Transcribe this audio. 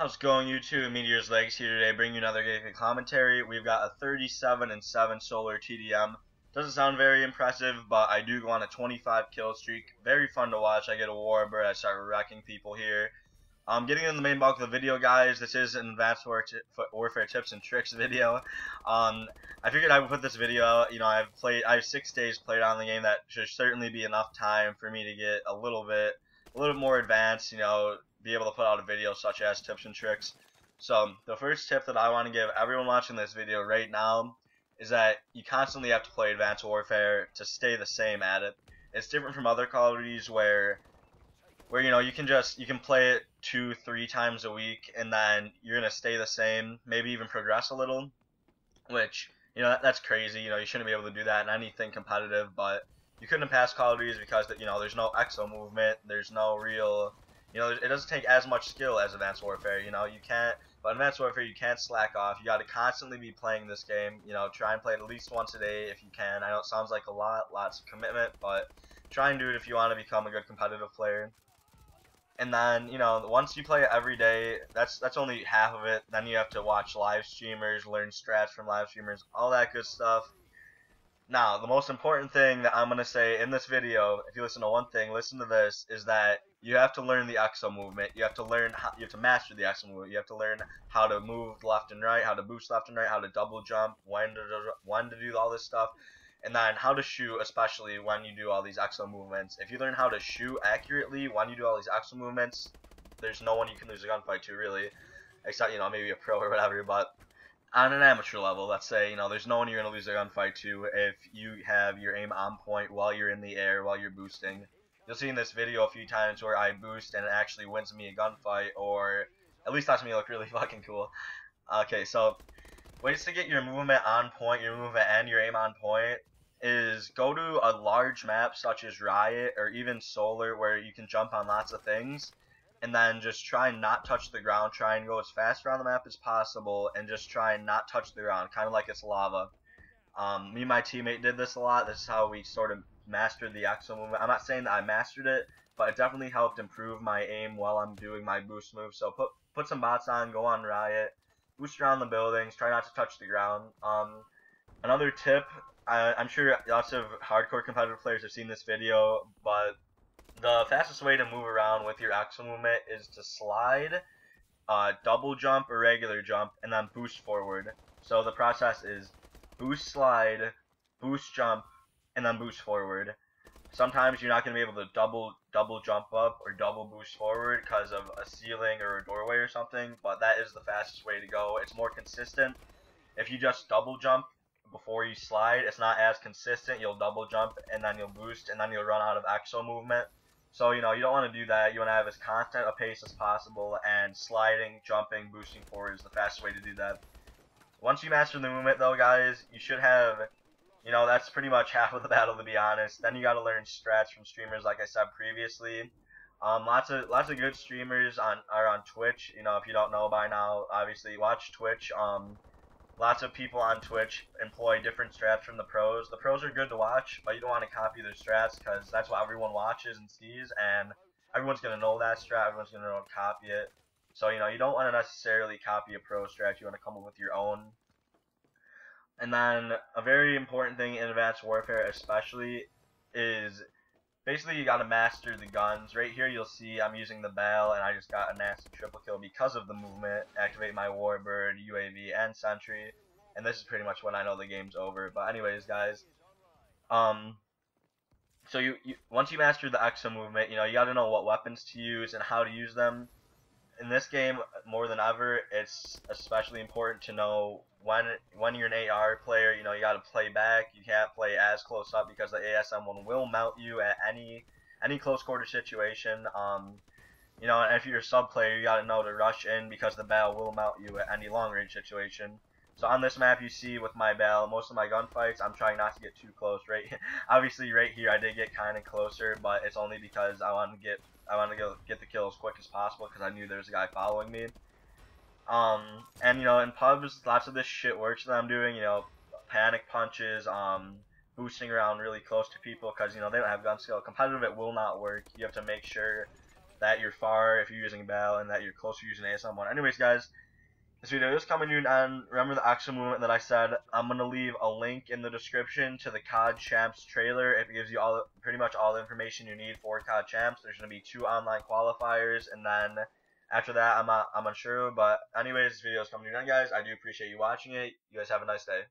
How's it going, YouTube? Meteors Legs here today, bringing you another game commentary. We've got a 37-7 solar TDM. Doesn't sound very impressive, but I do go on a 25 kill streak. Very fun to watch. I get a warbird. I start wrecking people here. Getting into the main bulk of the video, guys. This is an advanced warfare tips and tricks video. I figured I would put this video out. I have 6 days played on the game. That should certainly be enough time for me to get a little bit more advanced. Be able to put out a video such as tips and tricks. So the first tip that I want to give everyone watching this video right now is that you constantly have to play Advanced Warfare to stay the same at it. It's different from other Call of Duties where you can play it 2-3 times a week and then you're gonna stay the same, maybe even progress a little, which that's crazy. You shouldn't be able to do that in anything competitive, but you couldn't pass Call of Duties because there's no exo movement, there's no real. It doesn't take as much skill as Advanced Warfare. You can't, but Advanced Warfare, you can't slack off. You got to constantly be playing this game. Try and play it at least once a day if you can. I know it sounds like lots of commitment, but try and do it if you want to become a good competitive player. And then, once you play it every day, that's only half of it. Then you have to watch live streamers, learn strats from live streamers, all that good stuff. Now, the most important thing that I'm going to say in this video, if you listen to one thing, listen to this, is that you have to learn the exo movement. You have to master the exo movement. You have to learn how to move left and right, how to boost left and right, how to double jump, when to do all this stuff, and then how to shoot, especially when you do all these exo movements. If you learn how to shoot accurately when you do all these exo movements, there's no one you can lose a gunfight to, really, except, maybe a pro or whatever. But on an amateur level, let's say, there's no one you're going to lose a gunfight to if you have your aim on point while you're in the air, while you're boosting. You'll see in this video a few times where I boost and it actually wins me a gunfight, or at least lets me look really fucking cool. Okay, so ways to get your movement on point, your movement and your aim on point, is go to a large map such as Riot or even Solar where you can jump on lots of things, and then just try and not touch the ground. Try and go as fast around the map as possible and just try and not touch the ground, kind of like it's lava. Me and my teammate did this a lot. This is how we sort of mastered the exo movement. I'm not saying that I mastered it, but it definitely helped improve my aim while I'm doing my boost move. So put some bots on, go on Riot, boost around the buildings, try not to touch the ground. Another tip, I'm sure lots of hardcore competitive players have seen this video, but the fastest way to move around with your exo movement is to slide, double jump or regular jump, and then boost forward. So the process is boost slide, boost jump, and then boost forward. Sometimes you're not going to be able to double jump up or double boost forward because of a ceiling or a doorway or something, but that is the fastest way to go. It's more consistent. If you just double jump before you slide, it's not as consistent. You'll double jump and then you'll boost and then you'll run out of exo movement. So you don't want to do that. You want to have as constant a pace as possible, and sliding, jumping, boosting forward is the fastest way to do that. Once you master the movement though, guys, you should have, that's pretty much half of the battle, to be honest. Then you got to learn strats from streamers, like I said previously. Lots of good streamers are on Twitch. If you don't know by now, obviously watch Twitch. Lots of people on Twitch employ different strats from the pros. The pros are good to watch, but you don't want to copy their strats because that's what everyone watches and sees, and everyone's gonna know that strat. Everyone's gonna know how to copy it. So you don't want to necessarily copy a pro strat. You want to come up with your own. And then a very important thing in Advanced Warfare especially is basically you got to master the guns. Right here you'll see I'm using the Bell and I just got a nasty triple kill because of the movement. Activate my Warbird, UAV, and Sentry. And this is pretty much when I know the game's over. But anyways, guys, so you once you master the exo movement, you got to know what weapons to use and how to use them. In this game, more than ever, it's especially important to know when you're an AR player. You got to play back. You can't play as close up because the ASM1 will melt you at any close quarter situation. And if you're a sub player, you got to know to rush in because the Bell will melt you at any long range situation. So on this map, you see with my Bell, most of my gunfights, I'm trying not to get too close. Right, obviously, right here, I did get kind of closer, but it's only because I want to go get the kill as quick as possible because I knew there was a guy following me. And in pubs, lots of this shit works that I'm doing. Panic punches, boosting around really close to people because they don't have gun skill. Competitive, it will not work. You have to make sure that you're far if you're using Bell, and that you're closer using ASM1. Anyways, guys, this video is coming to an end. Remember the action movement that I said? I'm going to leave a link in the description to the COD Champs trailer. It gives you pretty much all the information you need for COD Champs. There's going to be 2 online qualifiers, and then after that, I'm unsure. But anyways, this video is coming to an end, guys. I do appreciate you watching it. You guys have a nice day.